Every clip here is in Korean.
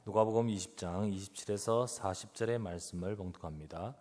누가복음 20장 27에서 40절의 말씀을 봉독합니다.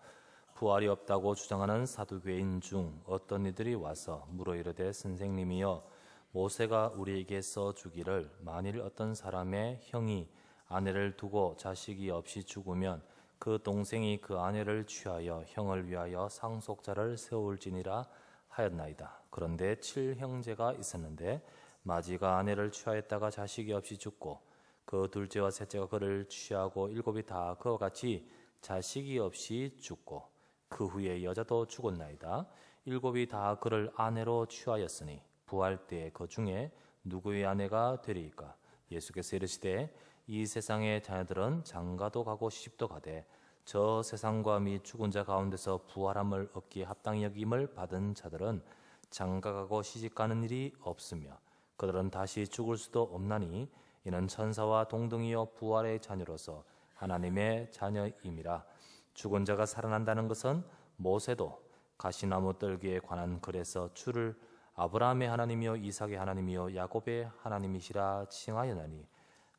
부활이 없다고 주장하는 사두개인 중 어떤 이들이 와서 물어 이르되 선생님이여 모세가 우리에게 써주기를 만일 어떤 사람의 형이 아내를 두고 자식이 없이 죽으면 그 동생이 그 아내를 취하여 형을 위하여 상속자를 세울지니라 하였나이다. 그런데 7형제가 있었는데 마지가 아내를 취하였다가 자식이 없이 죽고 그 둘째와 셋째가 그를 취하고 7이 다 그와 같이 자식이 없이 죽고 그 후에 여자도 죽었나이다. 7이 다 그를 아내로 취하였으니 부활 때에 그 중에 누구의 아내가 되리이까? 예수께서 이르시되 이 세상의 자녀들은 장가도 가고 시집도 가되 저 세상과 및 죽은 자 가운데서 부활함을 얻기에 합당히 여김을 받은 자들은 장가가고 시집가는 일이 없으며 그들은 다시 죽을 수도 없나니 이는 천사와 동등이요 부활의 자녀로서 하나님의 자녀임이라. 죽은 자가 살아난다는 것은 모세도 가시나무 떨기에 관한 글에서 주를 아브라함의 하나님이요 이삭의 하나님이요 야곱의 하나님이시라 칭하였나니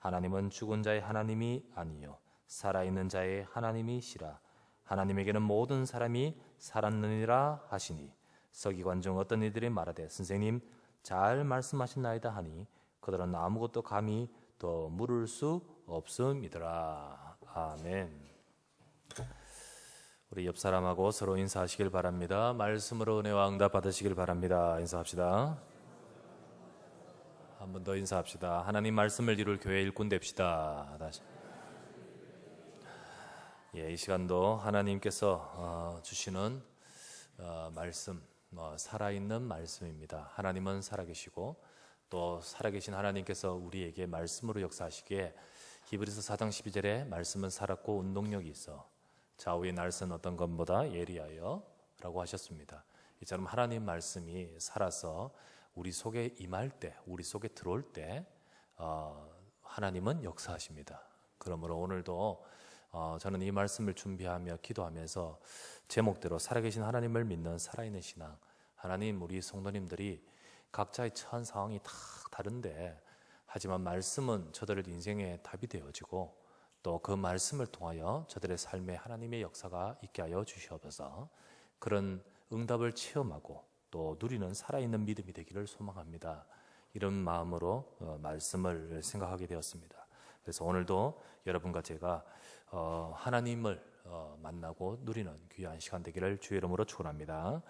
하나님은 죽은 자의 하나님이 아니요 살아있는 자의 하나님이시라. 하나님에게는 모든 사람이 살았느니라 하시니 서기관 중 어떤 이들이 말하되 선생님 잘 말씀하셨나이다 하니 그들은 아무것도 감히 더 물을 수 없음이더라. 아멘. 우리 옆 사람하고 서로 인사하시길 바랍니다. 말씀으로 은혜와 응답 받으시길 바랍니다. 인사합시다. 한 번 더 인사합시다. 하나님 말씀을 이룰 교회 일꾼 됩시다. 다시. 이 시간도 하나님께서 주시는 말씀, 살아있는 말씀입니다. 하나님은 살아계시고 또 살아계신 하나님께서 우리에게 말씀으로 역사하시기에 히브리서 4장 12절에 말씀은 살았고 운동력이 있어 좌우의 날선 어떤 것보다 예리하여 라고 하셨습니다. 이처럼 하나님 말씀이 살아서 우리 속에 임할 때, 우리 속에 들어올 때 하나님은 역사하십니다. 그러므로 오늘도 저는 이 말씀을 준비하며 기도하면서 제목대로 살아계신 하나님을 믿는 살아있는 신앙, 하나님 우리 성도님들이 각자의 처한 상황이 다 다른데 하지만 말씀은 저들의 인생의 답이 되어지고 또 그 말씀을 통하여 저들의 삶에 하나님의 역사가 있게 하여 주시옵소서. 그런 응답을 체험하고 또 누리는 살아있는 믿음이 되기를 소망합니다. 이런 마음으로 말씀을 생각하게 되었습니다. 그래서 오늘도 여러분과 제가 하나님을 만나고 누리는 귀한 시간 되기를 주의 이름으로 축원합니다.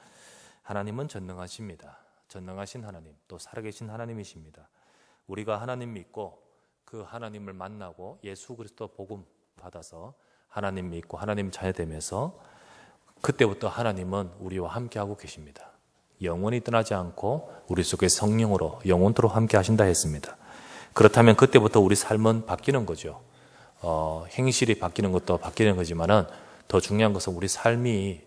하나님은 전능하십니다. 전능하신 하나님, 또 살아계신 하나님이십니다. 우리가 하나님 믿고 그 하나님을 만나고 예수 그리스도 복음 받아서 하나님 믿고 하나님 자녀 되면서 그때부터 하나님은 우리와 함께하고 계십니다. 영원히 떠나지 않고 우리 속에 성령으로 영원토록 함께 하신다 했습니다. 그렇다면 그때부터 우리 삶은 바뀌는 거죠. 행실이 바뀌는 것도 바뀌는 거지만은 더 중요한 것은 우리 삶이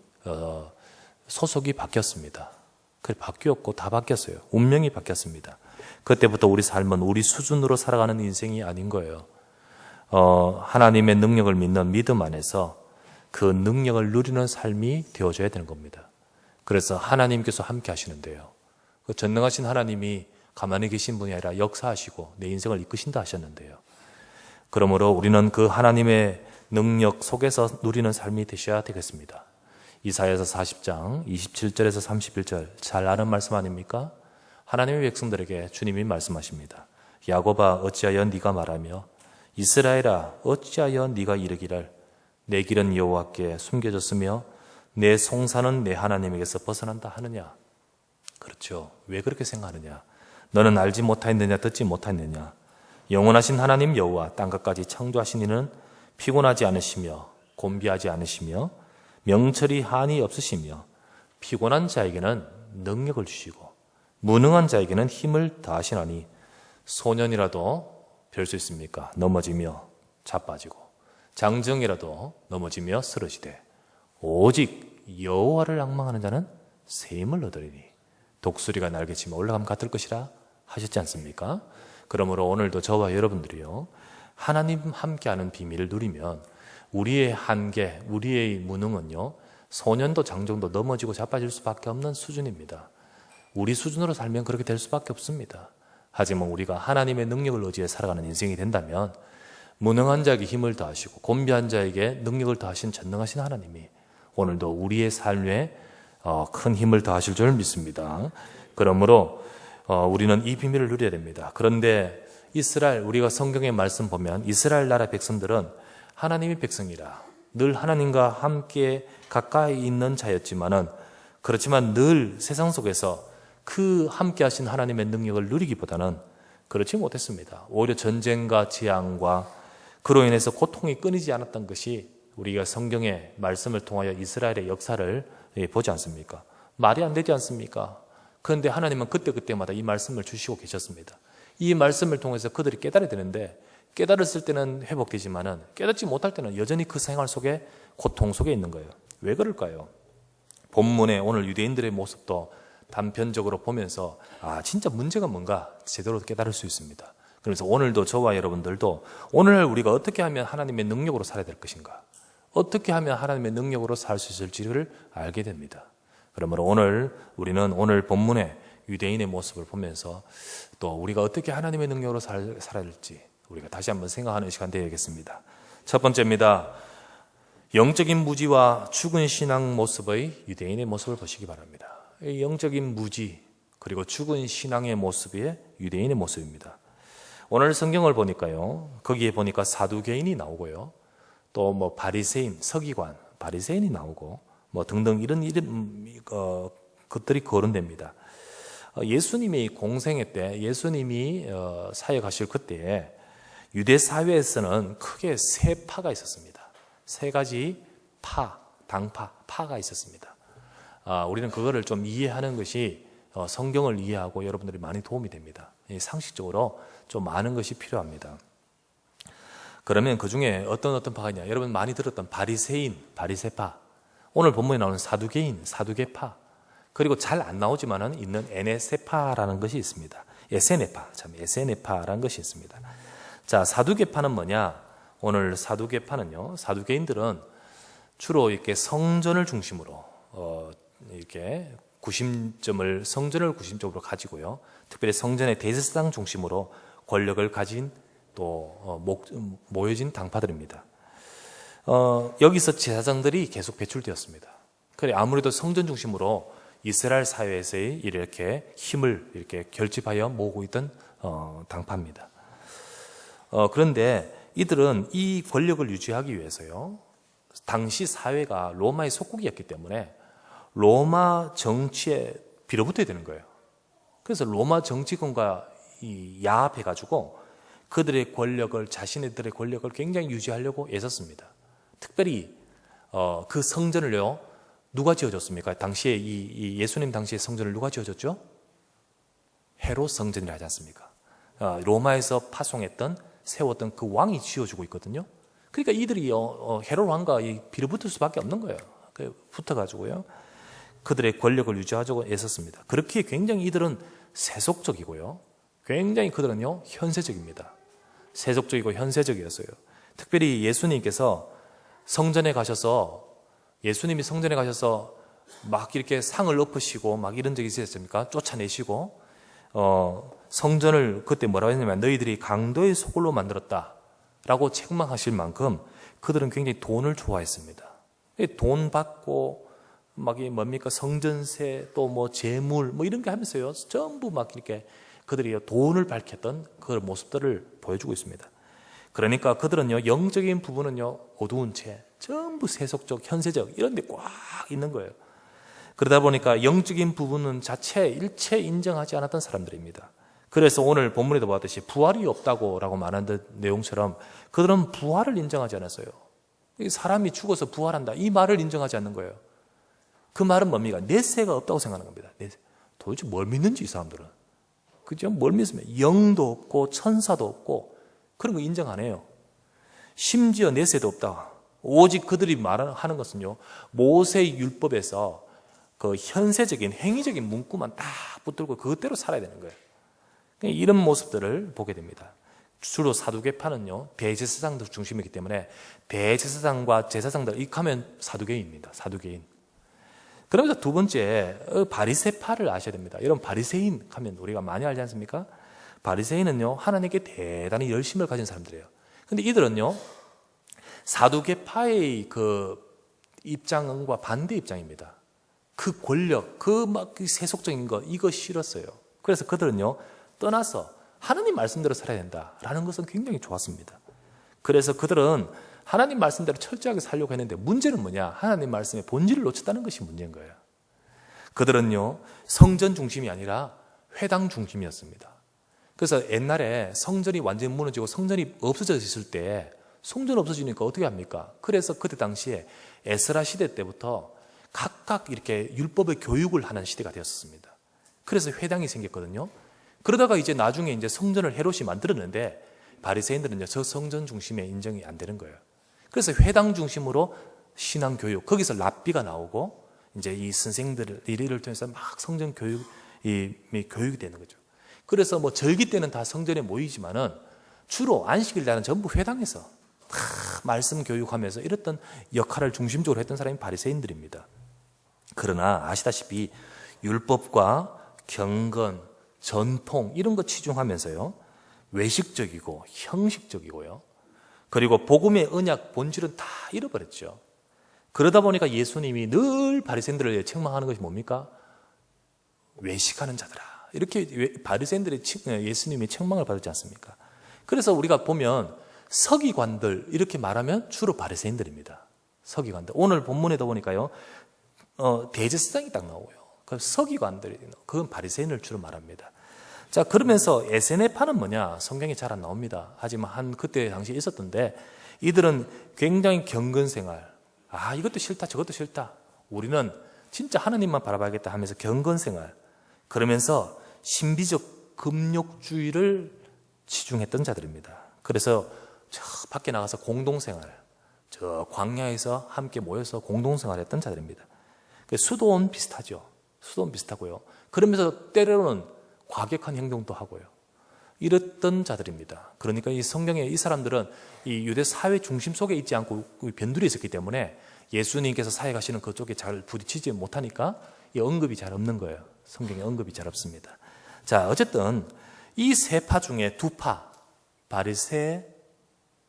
소속이 바뀌었습니다. 그래 바뀌었고 다 바뀌었어요. 운명이 바뀌었습니다. 그때부터 우리 삶은 우리 수준으로 살아가는 인생이 아닌 거예요. 하나님의 능력을 믿는 믿음 안에서 그 능력을 누리는 삶이 되어줘야 되는 겁니다. 그래서 하나님께서 함께 하시는데요. 그 전능하신 하나님이 가만히 계신 분이 아니라 역사하시고 내 인생을 이끄신다 하셨는데요. 그러므로 우리는 그 하나님의 능력 속에서 누리는 삶이 되셔야 되겠습니다. 이사야서 40장 27절에서 31절 잘 아는 말씀 아닙니까? 하나님의 백성들에게 주님이 말씀하십니다. 야곱아 어찌하여 네가 말하며 이스라엘아 어찌하여 네가 이르기를 내 길은 여호와께 숨겨졌으며 내 송사는 내 하나님에게서 벗어난다 하느냐. 그렇죠. 왜 그렇게 생각하느냐. 너는 알지 못하였느냐 듣지 못하였느냐. 영원하신 하나님 여호와 땅끝까지 창조하신 이는 피곤하지 않으시며 곤비하지 않으시며 명철이 한이 없으시며 피곤한 자에게는 능력을 주시고 무능한 자에게는 힘을 다하시나니 소년이라도 별 수 있습니까? 넘어지며 자빠지고 장정이라도 넘어지며 쓰러지되 오직 여호와를 앙망하는 자는 샘을 얻으리니 독수리가 날개치며 올라가면 같을 것이라 하셨지 않습니까? 그러므로 오늘도 저와 여러분들이요 하나님 함께하는 비밀을 누리면 우리의 한계, 우리의 무능은요 소년도 장정도 넘어지고 자빠질 수밖에 없는 수준입니다. 우리 수준으로 살면 그렇게 될 수밖에 없습니다. 하지만 우리가 하나님의 능력을 의지해 살아가는 인생이 된다면 무능한 자에게 힘을 더하시고 곤비한 자에게 능력을 더하신 전능하신 하나님이 오늘도 우리의 삶에 큰 힘을 더하실 줄 믿습니다. 그러므로 우리는 이 비밀을 누려야 됩니다. 그런데 이스라엘, 우리가 성경의 말씀 보면 이스라엘 나라 백성들은 하나님의 백성이라 늘 하나님과 함께 가까이 있는 자였지만은, 그렇지만 늘 세상 속에서 그 함께 하신 하나님의 능력을 누리기보다는 그렇지 못했습니다. 오히려 전쟁과 재앙과 그로 인해서 고통이 끊이지 않았던 것이 우리가 성경의 말씀을 통하여 이스라엘의 역사를 보지 않습니까? 말이 안 되지 않습니까? 그런데 하나님은 그때그때마다 이 말씀을 주시고 계셨습니다. 이 말씀을 통해서 그들이 깨달아야 되는데, 깨달았을 때는 회복되지만은 깨닫지 못할 때는 여전히 그 생활 속에 고통 속에 있는 거예요. 왜 그럴까요? 본문에 오늘 유대인들의 모습도 단편적으로 보면서 진짜 문제가 뭔가 제대로 깨달을 수 있습니다. 그래서 오늘도 저와 여러분들도 오늘 우리가 어떻게 하면 하나님의 능력으로 살아야 될 것인가, 어떻게 하면 하나님의 능력으로 살 수 있을지를 알게 됩니다. 그러므로 우리는 오늘 본문의 유대인의 모습을 보면서 또 우리가 어떻게 하나님의 능력으로 살아야 될지 우리가 다시 한번 생각하는 시간 되어야겠습니다. 첫 번째입니다. 영적인 무지와 죽은 신앙 모습의 유대인의 모습을 보시기 바랍니다. 영적인 무지 그리고 죽은 신앙의 모습이 유대인의 모습입니다. 오늘 성경을 보니까요, 거기에 보니까 사두개인이 나오고요, 또 뭐 바리새인, 서기관, 바리새인이 나오고 뭐 등등 이런 것들이 거론됩니다. 예수님이 공생애 때, 예수님이 사역하실 그때에 유대 사회에서는 크게 세 파가 있었습니다. 세 가지 파가 있었습니다. 우리는 그거를 좀 이해하는 것이 성경을 이해하고 여러분들이 많이 도움이 됩니다. 상식적으로 좀 많은 것이 필요합니다. 그러면 그 중에 어떤 파가 있냐? 여러분 많이 들었던 바리새인, 바리새파, 오늘 본문에 나오는 사두개인, 사두개파, 그리고 잘 안 나오지만은 있는 에네세파라는 것이 있습니다. 에세네파라는 것이 있습니다. 자, 사두개파는 뭐냐? 오늘 사두개파는요, 사두개인들은 주로 이렇게 성전을 중심으로 이렇게 성전을 구심점으로 가지고요, 특별히 성전의 대제사장 중심으로 권력을 가진 또 모여진 당파들입니다. 여기서 제사장들이 계속 배출되었습니다. 그래, 아무래도 성전 중심으로 이스라엘 사회에서의 이렇게 힘을 이렇게 결집하여 모으고 있던 당파입니다. 그런데 이들은 이 권력을 유지하기 위해서요, 당시 사회가 로마의 속국이었기 때문에 로마 정치에 빌어붙어야 되는 거예요. 그래서 로마 정치권과 야합해가지고 그들의 권력을, 자신들의 권력을 굉장히 유지하려고 애썼습니다. 특별히 그 성전을요, 누가 지어줬습니까? 당시에 이 예수님 당시에 성전을 누가 지어줬죠? 헤롯 성전이라 하지 않습니까? 로마에서 세웠던 그 왕이 지어주고 있거든요. 그러니까 이들이 헤롯 왕과 빌어붙을 수밖에 없는 거예요. 붙어가지고요, 그들의 권력을 유지하려고 애썼습니다. 그렇게 굉장히 이들은 세속적이고요, 굉장히 그들은요 현세적입니다. 세속적이고 현세적이었어요. 특별히 예수님이 성전에 가셔서 막 이렇게 상을 엎으시고 막 이런 적이 있었습니까? 쫓아내시고 성전을 그때 뭐라고 했냐면 너희들이 강도의 소굴로 만들었다라고 책망하실 만큼 그들은 굉장히 돈을 좋아했습니다. 돈 받고 막 뭡니까, 성전세 또 뭐 재물 뭐 이런 게 하면서요, 전부 막 이렇게 그들이 돈을 밝혔던 그 모습들을 보여주고 있습니다. 그러니까 그들은요, 영적인 부분은요 어두운 채 전부 세속적, 현세적 이런 데 꽉 있는 거예요. 그러다 보니까 영적인 부분은 일체 인정하지 않았던 사람들입니다. 그래서 오늘 본문에도 보았듯이 부활이 없다고 라고 말하는 내용처럼 그들은 부활을 인정하지 않았어요. 사람이 죽어서 부활한다, 이 말을 인정하지 않는 거예요. 그 말은 뭡니까? 내세가 없다고 생각하는 겁니다. 도대체 뭘 믿는지 이 사람들은. 그죠? 뭘 믿습니까? 영도 없고 천사도 없고 그런 거 인정 안 해요. 심지어 내세도 없다. 오직 그들이 말하는 것은요, 모세의 율법에서 그 현세적인 행위적인 문구만 딱 붙들고 그것대로 살아야 되는 거예요. 이런 모습들을 보게 됩니다. 주로 사두개파는요, 대제사장들 중심이기 때문에 대제사장과 제사장들 익하면 사두개인입니다. 사두개인. 그러면서 두 번째, 바리새파를 아셔야 됩니다. 여러분, 바리새인 하면 우리가 많이 알지 않습니까? 바리새인은요, 하나님께 대단히 열심을 가진 사람들이에요. 근데 이들은요, 사두개파의 그 입장과 반대 입장입니다. 그 권력, 그 막 세속적인 거, 이거 싫었어요. 그래서 그들은요, 떠나서 하나님 말씀대로 살아야 된다라는 것은 굉장히 좋았습니다. 그래서 그들은 하나님 말씀대로 철저하게 살려고 했는데, 문제는 뭐냐? 하나님 말씀의 본질을 놓쳤다는 것이 문제인 거예요. 그들은요, 성전 중심이 아니라 회당 중심이었습니다. 그래서 옛날에 성전이 완전히 무너지고 성전이 없어져 있을 때, 성전 없어지니까 어떻게 합니까? 그래서 그때 당시에 에스라 시대 때부터 각각 이렇게 율법의 교육을 하는 시대가 되었습니다. 그래서 회당이 생겼거든요. 그러다가 이제 나중에 이제 성전을 헤롯이 만들었는데, 바리새인들은요, 저 성전 중심에 인정이 안 되는 거예요. 그래서 회당 중심으로 신앙 교육, 거기서 랍비가 나오고 이제 이 선생들을 이를 통해서 막 성전 교육이 되는 거죠. 그래서 뭐 절기 때는 다 성전에 모이지만은 주로 안식일 날은 전부 회당에서 다 말씀 교육하면서 이랬던 역할을 중심적으로 했던 사람이 바리새인들입니다. 그러나 아시다시피 율법과 경건, 전통 이런 거 치중하면서요, 외식적이고 형식적이고요, 그리고 복음의 언약 본질은 다 잃어버렸죠. 그러다 보니까 예수님이 늘 바리새인들을 책망하는 것이 뭡니까? 외식하는 자들아, 이렇게 바리새인들이 예수님의 책망을 받았지 않습니까? 그래서 우리가 보면 서기관들 이렇게 말하면 주로 바리새인들입니다. 서기관들. 오늘 본문에도 보니까요, 대제사장이 딱 나오고요. 그 서기관들이, 그건 바리새인을 주로 말합니다. 자, 그러면서 에세네파는 뭐냐? 성경에 잘 안 나옵니다. 하지만 그때 당시에 있었던데, 이들은 굉장히 경건 생활, 이것도 싫다 저것도 싫다, 우리는 진짜 하나님만 바라봐야겠다 하면서 경건 생활, 그러면서 신비적 금욕주의를 치중했던 자들입니다. 그래서 저 밖에 나가서 공동생활, 저 광야에서 함께 모여서 공동생활했던 자들입니다. 수도원 비슷하죠. 수도원 비슷하고요. 그러면서 때로는 과격한 행동도 하고요. 이랬던 자들입니다. 그러니까 이 성경에 이 사람들은 이 유대 사회 중심 속에 있지 않고 변두리에 있었기 때문에 예수님께서 사역하시는 그쪽에 잘 부딪히지 못하니까 이 언급이 잘 없는 거예요. 성경에 언급이 잘 없습니다. 자, 어쨌든 이 세 파 중에 두 파, 바리새,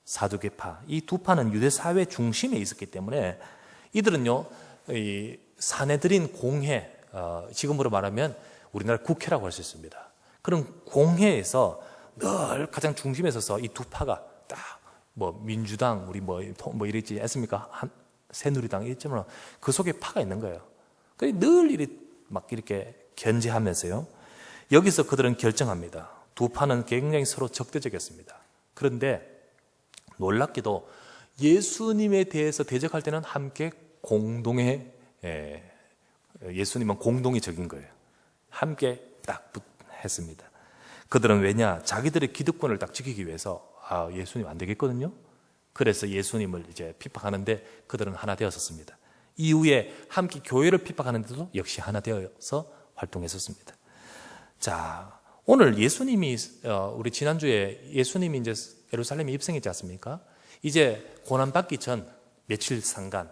사두개파, 이 두 파는 유대 사회 중심에 있었기 때문에 이들은요, 이 사내들인 공회, 지금으로 말하면 우리나라 국회라고 할 수 있습니다. 그런 공회에서 늘 가장 중심에 서서 이 두 파가 딱 뭐 민주당, 우리 뭐 이랬지 않습니까? 새누리당 이랬지만 그 속에 파가 있는 거예요. 늘 이렇게 견제하면서요. 여기서 그들은 결정합니다. 두 파는 굉장히 서로 적대적이었습니다. 그런데 놀랍게도 예수님에 대해서 대적할 때는 함께 공동의, 예수님은 공동이 적인 거예요. 함께 딱 했습니다. 그들은 왜냐? 자기들의 기득권을 딱 지키기 위해서 예수님 안 되겠거든요. 그래서 예수님을 이제 핍박하는데 그들은 하나 되었었습니다. 이후에 함께 교회를 핍박하는데도 역시 하나 되어서 활동했었습니다. 자, 오늘 예수님이 우리 지난주에 예수님이 이제 예루살렘에 입성했지 않습니까? 이제 고난 받기 전 며칠 상간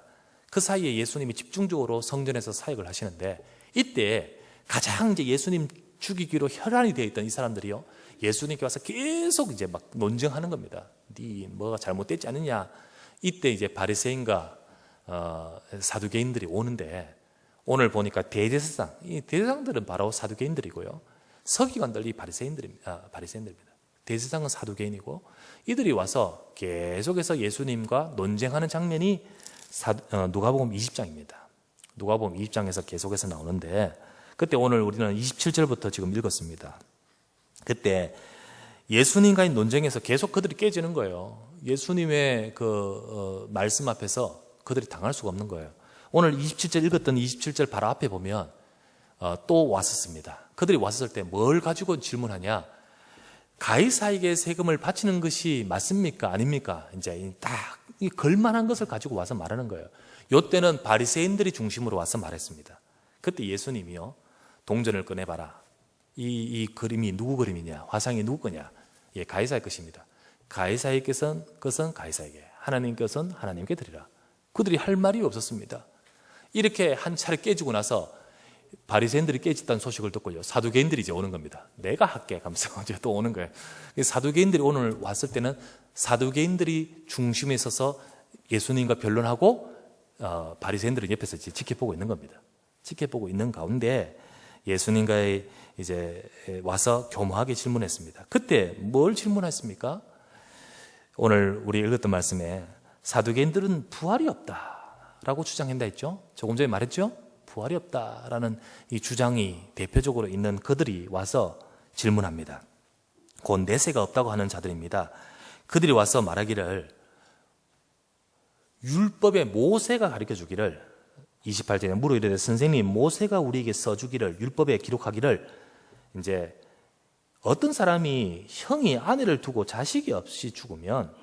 그 사이에 예수님이 집중적으로 성전에서 사역을 하시는데, 이때 가장 이제 예수님 죽이기로 혈안이 되어 있던 이 사람들이요, 예수님께 와서 계속 이제 막 논쟁하는 겁니다. 네 뭐가 잘못됐지 않느냐. 이때 이제 바리새인과 사두개인들이 오는데, 오늘 보니까 대제사장, 이 대제사장들은 바로 사두개인들이고요, 서기관들이 바리새인들입니다. 대제사장은 사두개인이고, 이들이 와서 계속해서 예수님과 논쟁하는 장면이 누가복음 20장입니다. 누가복음 20장에서 계속해서 나오는데, 그때 오늘 우리는 27절부터 지금 읽었습니다. 그때 예수님과의 논쟁에서 계속 그들이 깨지는 거예요. 예수님의 말씀 앞에서 그들이 당할 수가 없는 거예요. 오늘 27절 읽었던 27절 바로 앞에 보면 또 왔었습니다. 그들이 왔을 때 뭘 가지고 질문하냐? 가이사에게 세금을 바치는 것이 맞습니까? 아닙니까? 이제 딱 걸만한 것을 가지고 와서 말하는 거예요. 이때는 바리새인들이 중심으로 와서 말했습니다. 그때 예수님이요, 동전을 꺼내봐라. 이 그림이 누구 그림이냐? 화상이 누구 거냐? 예, 가이사의 것입니다. 가이사의 것은 가이사에게, 하나님 것은 하나님께 드리라. 그들이 할 말이 없었습니다. 이렇게 한 차례 깨지고 나서 바리새인들이 깨졌다는 소식을 듣고요, 사두개인들이 이제 오는 겁니다. 내가 할게 하면서 이제 또 오는 거예요. 사두개인들이 오늘 왔을 때는 사두개인들이 중심에 서서 예수님과 변론하고 바리새인들은 옆에서 지켜보고 있는 겁니다. 지켜보고 있는 가운데 예수님과의 이제 와서 교묘하게 질문했습니다. 그때 뭘 질문했습니까? 오늘 우리 읽었던 말씀에 사두개인들은 부활이 없다라고 주장한다 했죠. 조금 전에 말했죠. 부활이 없다라는 이 주장이 대표적으로 있는 그들이 와서 질문합니다. 곧 내세가 없다고 하는 자들입니다. 그들이 와서 말하기를 율법의 모세가 가르쳐주기를 28절에 물어 이르되 선생님 모세가 우리에게 써주기를 율법에 기록하기를 이제 어떤 사람이 형이 아내를 두고 자식이 없이 죽으면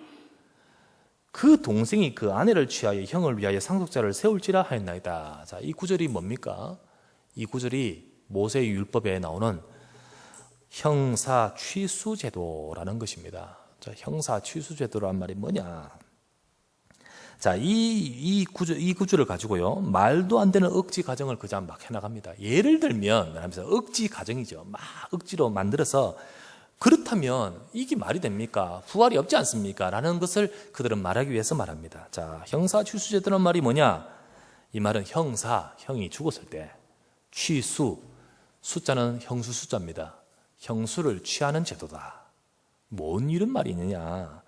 그 동생이 그 아내를 취하여 형을 위하여 상속자를 세울지라 하였나이다. 자, 이 구절이 뭡니까? 이 구절이 모세의 율법에 나오는 형사 취수 제도라는 것입니다. 자, 형사 취수 제도란 말이 뭐냐? 자, 이 구절을 가지고요, 말도 안 되는 억지 가정을 그냥 막 해나갑니다. 예를 들면, 하면서 억지 가정이죠. 막 억지로 만들어서 그렇다면 이게 말이 됩니까? 부활이 없지 않습니까? 라는 것을 그들은 말하기 위해서 말합니다. 자, 형사 취수 제도는 말이 뭐냐? 이 말은 형이 죽었을 때 취수, 숫자는 형수 숫자입니다. 형수를 취하는 제도다. 뭔 이런 말이 있느냐?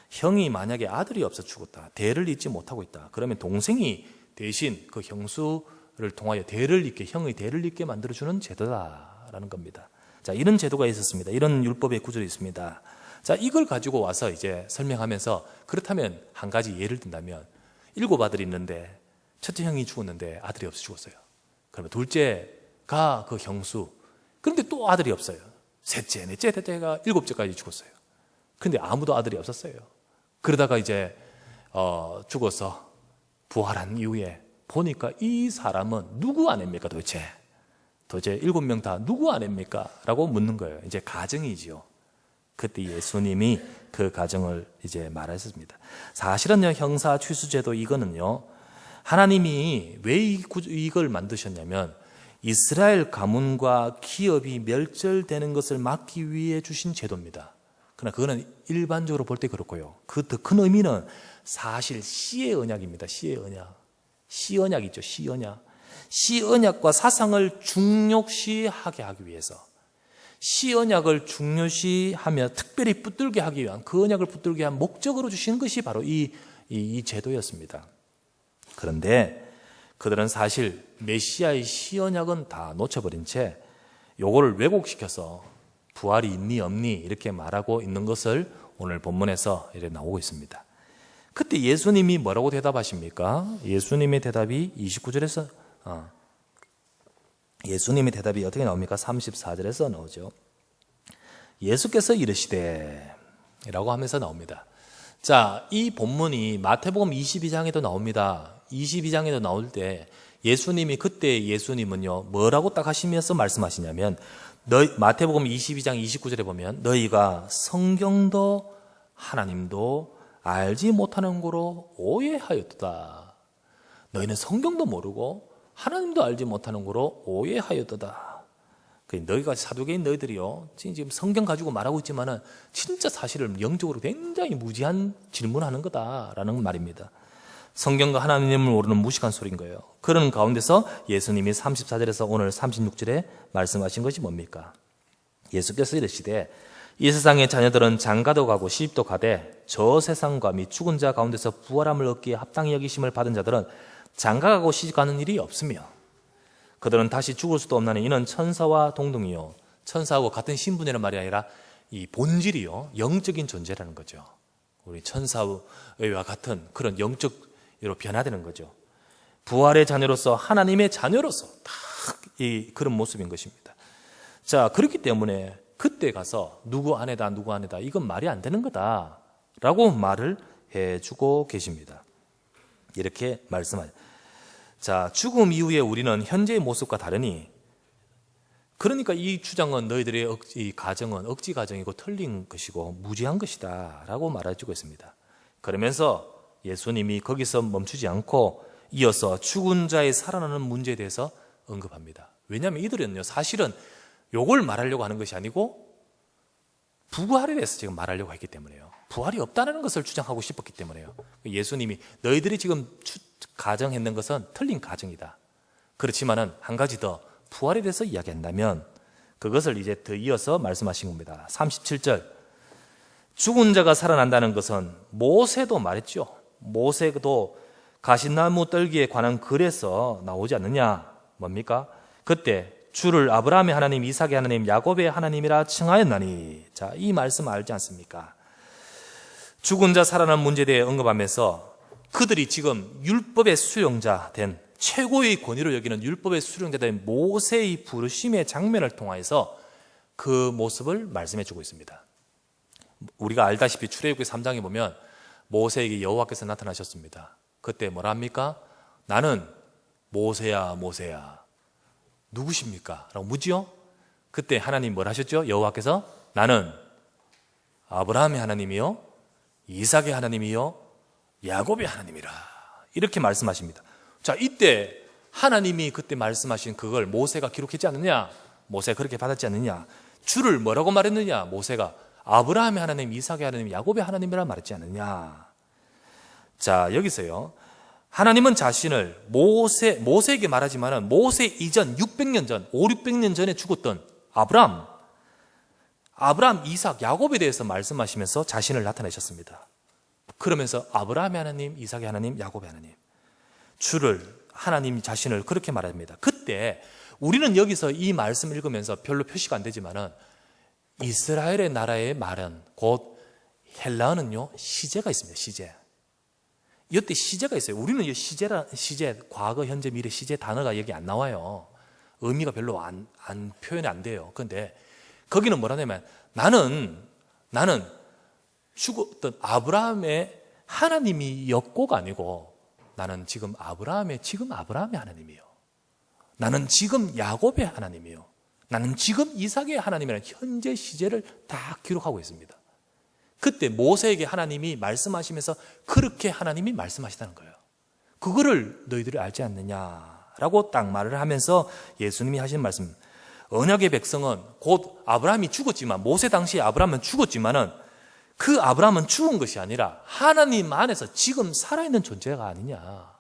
형이 만약에 아들이 없어 죽었다, 대를 잇지 못하고 있다, 그러면 동생이 대신 그 형수를 통하여 형의 대를 잇게 만들어주는 제도다라는 겁니다. 자, 이런 제도가 있었습니다. 이런 율법의 구절이 있습니다. 자, 이걸 가지고 와서 이제 설명하면서 그렇다면 한 가지 예를 든다면 7 아들이 있는데 첫째 형이 죽었는데 아들이 없어 죽었어요. 그러면 둘째가 그 형수, 그런데 또 아들이 없어요. 셋째, 넷째, 대째가 7째까지 죽었어요. 근데 아무도 아들이 없었어요. 그러다가 이제 죽어서 부활한 이후에 보니까 이 사람은 누구 아닙니까 도대체 7명 다 누구 아닙니까? 라고 묻는 거예요. 이제 가정이지요. 그때 예수님이 그 가정을 이제 말하셨습니다. 사실은요, 형사 취수제도 이거는요, 하나님이 왜 이걸 만드셨냐면 이스라엘 가문과 기업이 멸절되는 것을 막기 위해 주신 제도입니다. 그러나 그거는 일반적으로 볼 때 그렇고요. 그 더 큰 의미는 사실 씨의 언약입니다. 씨의 언약. 씨 언약 있죠. 씨 언약. 씨 언약과 사상을 중요시하게 하기 위해서, 씨 언약을 중요시하며 특별히 붙들게 하기 위한, 그 언약을 붙들게 한 목적으로 주신 것이 바로 이 제도였습니다. 그런데 그들은 사실 메시아의 씨 언약은 다 놓쳐버린 채 요거를 왜곡시켜서 부활이 있니 없니 이렇게 말하고 있는 것을 오늘 본문에서 이렇게 나오고 있습니다. 그때 예수님이 뭐라고 대답하십니까? 예수님의 대답이 29절에서 예수님의 대답이 어떻게 나옵니까? 34절에서 나오죠. 예수께서 이르시되 라고 하면서 나옵니다. 자, 이 본문이 마태복음 22장에도 나옵니다. 22장에도 나올 때 예수님이, 그때 예수님은요 뭐라고 딱 하시면서 말씀하시냐면, 마태복음 22장 29절에 보면 너희가 성경도 하나님도 알지 못하는 거로 오해하였도다. 너희는 성경도 모르고 하나님도 알지 못하는 거로 오해하였도다. 너희가 사두개인 너희들이요, 지금 성경 가지고 말하고 있지만은 진짜 사실을 영적으로 굉장히 무지한 질문하는 거다라는 말입니다. 성경과 하나님을 모르는 무식한 소리인 거예요. 그런 가운데서 예수님이 34절에서 오늘 36절에 말씀하신 것이 뭡니까? 예수께서 이르시되 이 세상의 자녀들은 장가도 가고 시집도 가되 저 세상과 및 죽은 자 가운데서 부활함을 얻기에 합당히 여기심을 받은 자들은 장가가고 시집가는 일이 없으며 그들은 다시 죽을 수도 없나니 이는 천사와 동등이요, 천사하고 같은 신분이란 말이 아니라 이 본질이요, 영적인 존재라는 거죠. 우리 천사와 같은 그런 영적으로 변화되는 거죠. 부활의 자녀로서, 하나님의 자녀로서 딱 이 그런 모습인 것입니다. 자, 그렇기 때문에 그때 가서 누구 아내다 이건 말이 안 되는 거다라고 말을 해주고 계십니다. 이렇게 말씀하죠. 자, 죽음 이후에 우리는 현재의 모습과 다르니, 그러니까 이 주장은 너희들의 이 가정은 억지 가정이고 틀린 것이고 무지한 것이다 라고 말해주고 있습니다. 그러면서 예수님이 거기서 멈추지 않고 이어서 죽은 자의 살아나는 문제에 대해서 언급합니다. 왜냐하면 이들은요, 사실은 요걸 말하려고 하는 것이 아니고 부활에 대해서 지금 말하려고 했기 때문에요. 부활이 없다는 것을 주장하고 싶었기 때문에요. 예수님이 너희들이 지금 가정했는 것은 틀린 가정이다. 그렇지만은 한 가지 더 부활에 대해서 이야기한다면 그것을 이제 더 이어서 말씀하신 겁니다. 37절 죽은 자가 살아난다는 것은 모세도 말했죠. 모세도 가시나무 떨기에 관한 글에서 나오지 않느냐. 뭡니까? 그때 주를 아브라함의 하나님, 이삭의 하나님, 야곱의 하나님이라 칭하였나니. 자, 이 말씀 알지 않습니까? 죽은 자 살아난 문제에 대해 언급하면서 그들이 지금 율법의 수용자 된, 최고의 권위를 여기는 율법의 수용자 된 모세의 부르심의 장면을 통해서 그 모습을 말씀해 주고 있습니다. 우리가 알다시피 출애굽기 3장에 보면 모세에게 여호와께서 나타나셨습니다. 그때 뭐라 합니까? 나는 모세야 모세야 누구십니까? 라고 묻지요. 그때 하나님 뭘 하셨죠? 여호와께서 나는 아브라함의 하나님이요 이삭의 하나님이요 야곱의 하나님이라 이렇게 말씀하십니다. 자, 이때 하나님이 그때 말씀하신 그걸 모세가 기록했지 않느냐? 모세가 그렇게 받았지 않느냐? 주를 뭐라고 말했느냐? 모세가 아브라함의 하나님, 이삭의 하나님, 야곱의 하나님이라 말했지 않느냐? 자, 여기서요. 하나님은 자신을 모세에게 말하지만은 모세 이전 600년 전, 600년 전에 죽었던 아브라함, 이삭, 야곱에 대해서 말씀하시면서 자신을 나타내셨습니다. 그러면서 아브라함의 하나님, 이삭의 하나님, 야곱의 하나님, 주를 하나님 자신을 그렇게 말합니다. 그때 우리는 여기서 이 말씀 읽으면서 별로 표시가 안 되지만은 이스라엘의 나라의 말은 곧 헬라어는요 시제가 있습니다. 시제. 이때 시제가 있어요. 우리는 시제, 과거, 현재, 미래 시제 단어가 여기 안 나와요. 의미가 별로 안 표현이 안 돼요. 그런데 거기는 뭐라냐면 나는 죽었던 아브라함의 하나님이었고가 아니고 나는 지금 아브라함의 하나님이요. 나는 지금 야곱의 하나님이요. 나는 지금 이삭의 하나님이라는 현재 시제를 다 기록하고 있습니다. 그때 모세에게 하나님이 말씀하시면서 그렇게 하나님이 말씀하시다는 거예요. 그거를 너희들이 알지 않느냐라고 딱 말을 하면서 예수님이 하신 말씀, 언약의 백성은 곧 아브라함이 죽었지만, 모세 당시에 아브라함은 죽었지만은 그 아브라함은 죽은 것이 아니라 하나님 안에서 지금 살아있는 존재가 아니냐.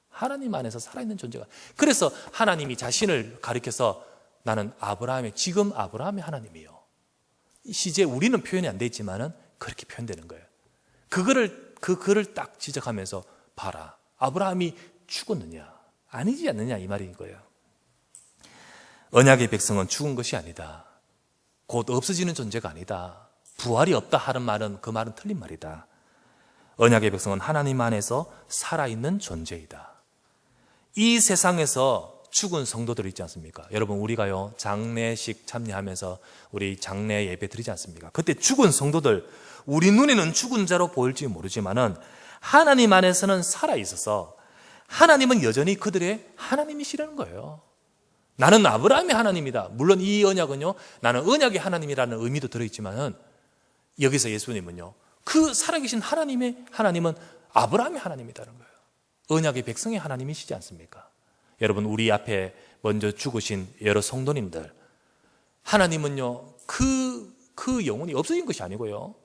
하나님 안에서 살아있는 존재가. 그래서 하나님이 자신을 가리켜서 나는 지금 아브라함의 하나님이요. 시제 우리는 표현이 안 돼 있지만은 그렇게 표현되는 거예요. 그 글을 딱 지적하면서 봐라. 아브라함이 죽었느냐? 아니지 않느냐 이 말인 거예요. 언약의 백성은 죽은 것이 아니다. 곧 없어지는 존재가 아니다. 부활이 없다 하는 말은 그 말은 틀린 말이다. 언약의 백성은 하나님 안에서 살아있는 존재이다. 이 세상에서 죽은 성도들 있지 않습니까? 여러분 우리가요 장례식 참여하면서 우리 장례 예배 드리지 않습니까? 그때 죽은 성도들 우리 눈에는 죽은 자로 보일지 모르지만은 하나님 안에서는 살아있어서 하나님은 여전히 그들의 하나님이시라는 거예요. 나는 아브라함의 하나님이다. 물론 이 언약은요 나는 언약의 하나님이라는 의미도 들어있지만은 여기서 예수님은요 그 살아계신 하나님은 아브라함의 하나님이라는 거예요. 언약의 백성의 하나님이시지 않습니까? 여러분 우리 앞에 먼저 죽으신 여러 성도님들 하나님은요 그 영혼이 없어진 것이 아니고요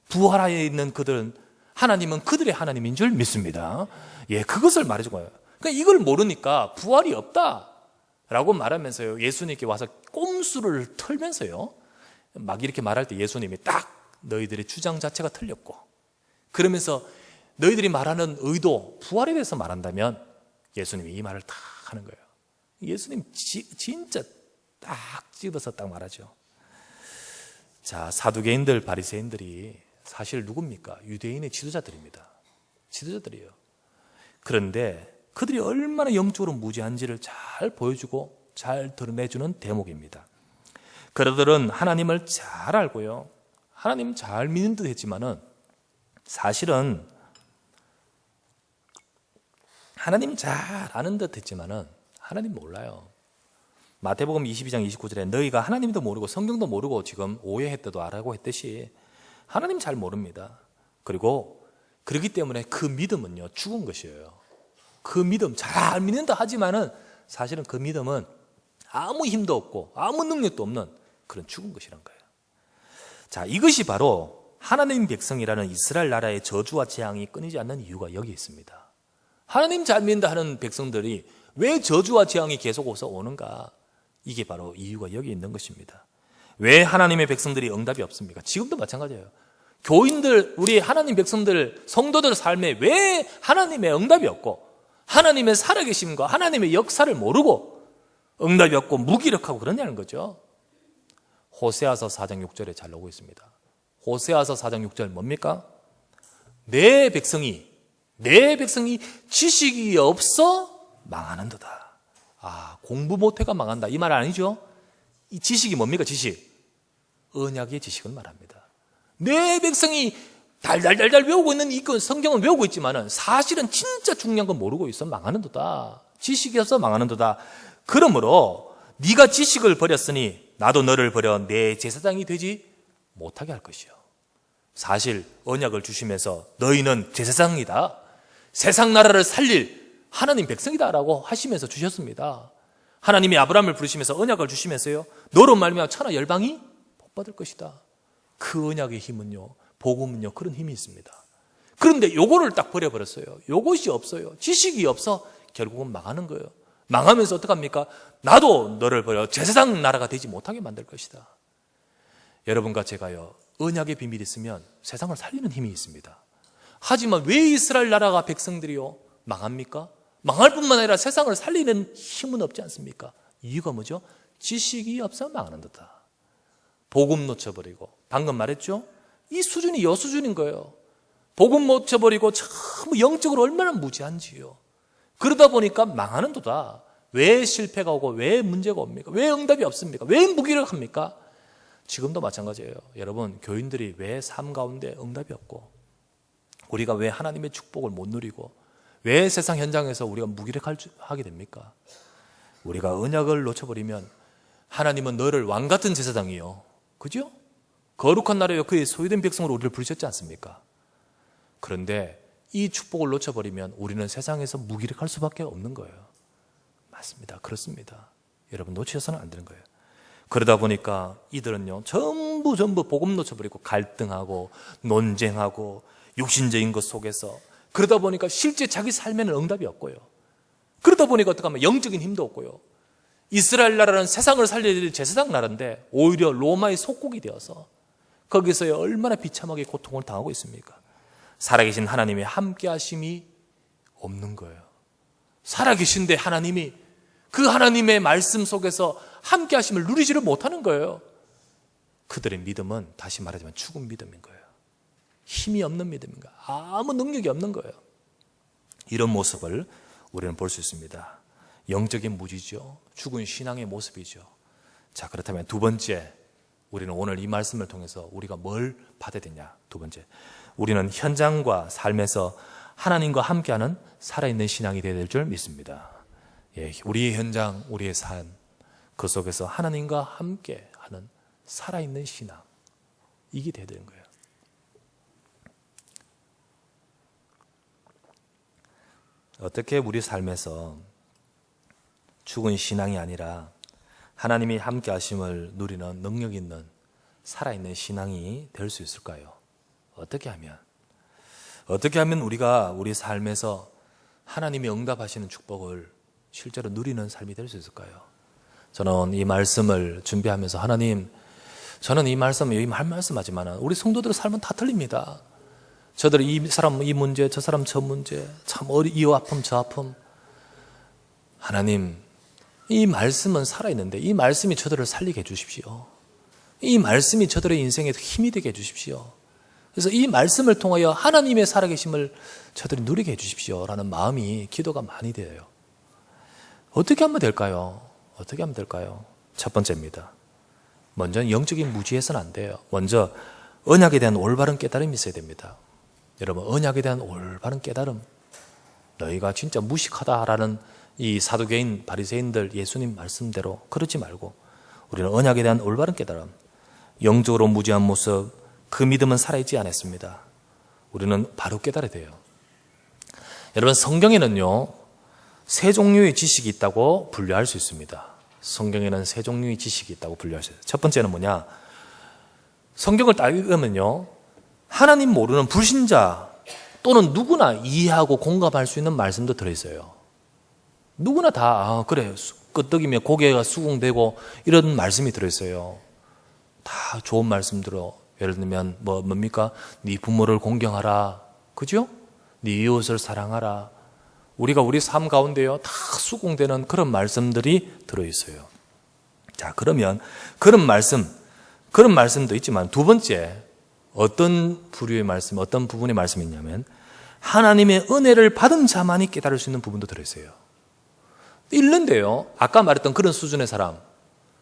부활하에 있는 그들은 하나님은 그들의 하나님인 줄 믿습니다. 예, 그것을 말해준 거예요. 그러니까 이걸 모르니까 부활이 없다라고 말하면서요 예수님께 와서 꼼수를 털면서요 막 이렇게 말할 때 예수님이 딱 너희들의 주장 자체가 틀렸고 그러면서 너희들이 말하는 의도 부활에 대해서 말한다면 예수님이 이 말을 딱 하는 거예요. 예수님 진짜 딱 집어서 딱 말하죠. 자, 사두개인들 바리새인들이 사실 누굽니까? 유대인의 지도자들입니다. 지도자들이에요. 그런데 그들이 얼마나 영적으로 무지한지를 잘 보여주고 잘 드러내주는 대목입니다. 그들은 하나님을 잘 알고요 하나님 잘 믿는 듯 했지만은 사실은 하나님 잘 아는 듯 했지만은 하나님 몰라요. 마태복음 22장 29절에 너희가 하나님도 모르고 성경도 모르고 지금 오해했다도 알고 했듯이 하나님 잘 모릅니다. 그리고 그렇기 때문에 그 믿음은요 죽은 것이에요. 그 믿음 잘 믿는다 하지만은 사실은 그 믿음은 아무 힘도 없고 아무 능력도 없는 그런 죽은 것이란 거예요. 자, 이것이 바로 하나님 백성이라는 이스라엘 나라의 저주와 재앙이 끊이지 않는 이유가 여기 있습니다. 하나님 잘 믿는다 하는 백성들이 왜 저주와 재앙이 계속 오는가? 이게 바로 이유가 여기 있는 것입니다. 왜 하나님의 백성들이 응답이 없습니까? 지금도 마찬가지예요. 교인들, 우리 하나님 백성들, 성도들 삶에 왜 하나님의 응답이 없고 하나님의 살아계심과 하나님의 역사를 모르고 응답이 없고 무기력하고 그러냐는 거죠. 호세아서 4장 6절에 잘 나오고 있습니다. 호세아서 4장 6절 뭡니까? 내 백성이 지식이 없어 망하는도다. 공부 못해가 망한다 이 말 아니죠? 이 지식이 뭡니까? 지식, 언약의 지식을 말합니다. 내 백성이 달달달달 외우고 있는 이 성경은 외우고 있지만은 사실은 진짜 중요한 건 모르고 있어 망하는도다. 지식이 없어 망하는도다. 그러므로 네가 지식을 버렸으니 나도 너를 버려 내 제사장이 되지 못하게 할 것이요. 사실 언약을 주시면서 너희는 제사장이다, 세상 나라를 살릴 하나님 백성이다라고 하시면서 주셨습니다. 하나님이 아브라함을 부르시면서 언약을 주시면서요, 너로 말미암아 천하 열방이 복받을 것이다. 그 언약의 힘은요, 복음은요, 그런 힘이 있습니다. 그런데 요거를 딱 버려버렸어요. 요것이 없어요. 지식이 없어 결국은 망하는 거예요. 망하면서 어떡합니까? 나도 너를 버려 제사장 나라가 되지 못하게 만들 것이다. 여러분과 제가요, 언약의 비밀이 있으면 세상을 살리는 힘이 있습니다. 하지만 왜 이스라엘 나라가 백성들이요 망합니까? 망할 뿐만 아니라 세상을 살리는 힘은 없지 않습니까? 이유가 뭐죠? 지식이 없어 망하는 듯다. 복음 놓쳐버리고, 방금 말했죠? 이 수준이 여 수준인 거예요. 복음 놓쳐버리고 참 영적으로 얼마나 무지한지요. 그러다 보니까 망하는 도다. 왜 실패가 오고 왜 문제가 옵니까? 왜 응답이 없습니까? 왜 무기력합니까? 지금도 마찬가지예요. 여러분, 교인들이 왜 삶 가운데 응답이 없고, 우리가 왜 하나님의 축복을 못 누리고, 왜 세상 현장에서 우리가 무기력하게 됩니까? 우리가 언약을 놓쳐버리면 하나님은 너를 왕같은 제사장이요, 그죠? 거룩한 나라여 그의 소유된 백성으로 우리를 부르셨지 않습니까? 그런데 이 축복을 놓쳐버리면 우리는 세상에서 무기력할 수밖에 없는 거예요. 맞습니다. 그렇습니다. 여러분, 놓치셔서는 안 되는 거예요. 그러다 보니까 이들은요, 전부 복음 놓쳐버리고 갈등하고 논쟁하고 육신적인 것 속에서, 그러다 보니까 실제 자기 삶에는 응답이 없고요. 그러다 보니까 어떻게 하면 영적인 힘도 없고요. 이스라엘 나라는 세상을 살려야 제사장 나라인데 오히려 로마의 속국이 되어서 거기서 얼마나 비참하게 고통을 당하고 있습니까? 살아계신 하나님의 함께 하심이 없는 거예요. 살아계신데 하나님이, 그 하나님의 말씀 속에서 함께 하심을 누리지를 못하는 거예요. 그들의 믿음은 다시 말하자면 죽은 믿음인 거예요. 힘이 없는 믿음인가? 아무 능력이 없는 거예요. 이런 모습을 우리는 볼 수 있습니다. 영적인 무지죠. 죽은 신앙의 모습이죠. 자, 그렇다면 두 번째, 우리는 오늘 이 말씀을 통해서 우리가 뭘 받아야 되냐? 두 번째, 우리는 현장과 삶에서 하나님과 함께하는 살아있는 신앙이 되어야 될 줄 믿습니다. 예, 우리의 현장, 우리의 삶, 그 속에서 하나님과 함께하는 살아있는 신앙, 이게 되어야 되는 거예요. 어떻게 우리 삶에서 죽은 신앙이 아니라 하나님이 함께 하심을 누리는 능력 있는 살아있는 신앙이 될 수 있을까요? 어떻게 하면 우리가 우리 삶에서 하나님이 응답하시는 축복을 실제로 누리는 삶이 될 수 있을까요? 저는 이 말씀을 준비하면서 하나님, 저는 이 말씀, 여기 말씀하지만 우리 성도들의 삶은 다 틀립니다. 저들 이 사람 이 문제, 저 사람 저 문제, 참 이 아픔 저 아픔. 하나님, 이 말씀은 살아있는데 이 말씀이 저들을 살리게 해주십시오. 이 말씀이 저들의 인생에 힘이 되게 해주십시오. 그래서 이 말씀을 통하여 하나님의 살아계심을 저들이 누리게 해주십시오 라는 마음이, 기도가 많이 돼요. 어떻게 하면 될까요? 첫 번째입니다. 먼저 영적인 무지해서는 안 돼요. 먼저 언약에 대한 올바른 깨달음이 있어야 됩니다. 여러분, 언약에 대한 올바른 깨달음, 너희가 진짜 무식하다라는 이 사두개인 바리새인들 예수님 말씀대로 그렇지 말고 우리는 언약에 대한 올바른 깨달음, 영적으로 무지한 모습, 그 믿음은 살아있지 않았습니다. 우리는 바로 깨달아야 돼요. 여러분, 성경에는요, 세 종류의 지식이 있다고 분류할 수 있습니다. 성경에는 세 종류의 지식이 있다고 분류할 수 있어요. 첫 번째는 뭐냐? 성경을 딱 읽으면요, 하나님 모르는 불신자 또는 누구나 이해하고 공감할 수 있는 말씀도 들어있어요. 누구나 다 그래 끄떡이며 고개가 수긍되고 이런 말씀이 들어있어요. 다 좋은 말씀들어. 예를 들면 뭡니까? 네 부모를 공경하라, 그죠? 네 이웃을 사랑하라. 우리가 우리 삶 가운데요 다 수긍되는 그런 말씀들이 들어있어요. 자, 그러면 그런 말씀도 있지만 두 번째 어떤 부류의 말씀, 어떤 부분의 말씀이 있냐면 하나님의 은혜를 받은 자만이 깨달을 수 있는 부분도 들어있어요. 있는데요, 아까 말했던 그런 수준의 사람,